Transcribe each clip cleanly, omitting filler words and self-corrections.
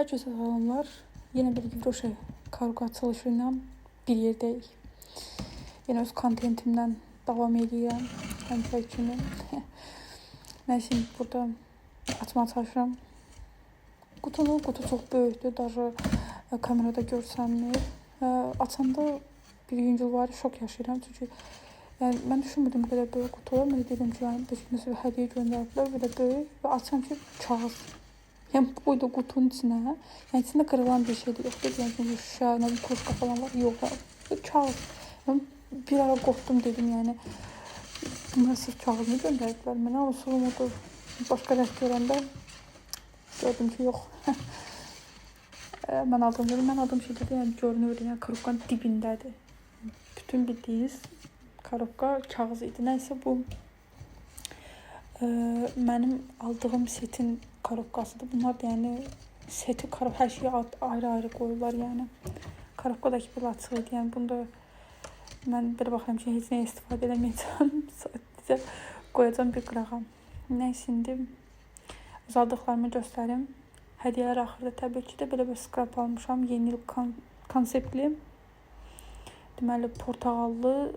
Herkese selamlar. Yine bir Güldoşa kargo açılışıyla bir yerdəyik. Yine öz kontentimden devam edirəm. Həmişə kimi. Mən şimdi burada açmağa çalışıram. Kutu çok böyükdür. Даже kamerada görsənmir. Açanda bir yüngül var, şok yaşayıram. Çünkü yani ben düşünmürdüm bu kadar böyük kutular. Mən dedim ki, yani bir hediye göndərdilər, böyle böyük. Ve açsam ki, kağız. Yani buydu kutunun içine. Yani içinde kırılan bir şey de yoktu. Yani çünkü şişe, ne bir kruşka falan var. Yok. Kağıt. Yani bir ara korktum dedim yani. Bunlar sırf kağıdını gönderdiler. Mən olsun odur. Başka rəst görəndə gördüm ki, yok. Mən aldığım şey dedi, yani görünürdü. Yani kruşkanın dibindədir. Bütün bildiğiniz karobka kağız idi. Neyse bu benim aldığım setin karobkasıdır. Bunlar da yani seti her şeyi ayrı koyurlar yani. Karobkadaki bir açıq idi. Yani bunda ben bir baxıram ki, heç nəyə istifadə edəməyəcəm. Sadəcə qoyacağım bir qırağa. Neyse, şimdi uzaldıqlarımı göstərim. Hədiyələr axırda təbii ki də belə bir skrap almışam. Yeni il konseptli. Deməli portağallı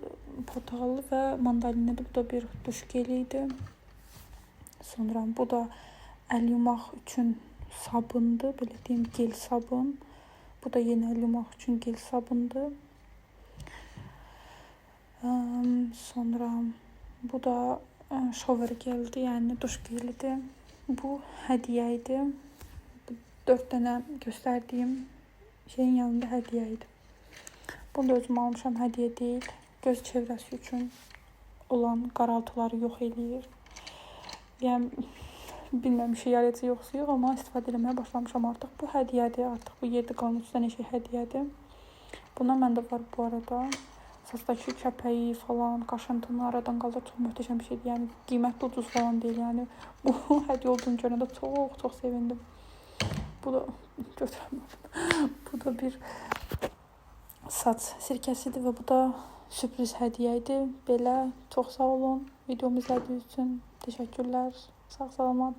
və mandalinli. Bu da bir duş geli idi. Sonra bu da əl yumaq üçün sabundur. Belə deyim, gel sabun. Bu da yeni əl yumaq üçün gel sabundur. Sonra bu da shower geldi, yani duş gelidir. Bu hediye idi. Bu 4 tane gösterdiğim şeyin yanında hediye idi. Bunu da özüm almışam, hediye değil. Göz çevrəsi üçün olan qaraltıları yox eləyir. Yəni bilməm şey yarayıcı yoxsa yox, amma istifadə etməyə başlamışam artıq. Bu hədiyədir, artıq bu yerdə qalan 3 dənə şey hədiyədir. Bundan məndə var bu arada. Saçdakı kəpəyi falan, qaşıntını aradan qaldır, çox möhtəşəm bir şeydir. Yəni qiymətli, ucuz falan deyil. Yəni bu hədiyyə olduğunu görəndə çox sevindim. Bu da bu da bir saç sirkəsidir və bu da sürpriz hədiyyə idi. Belə çox sağ olun. Videomu izlədiyiniz üçün təşəkkürlər. Sağ salamat.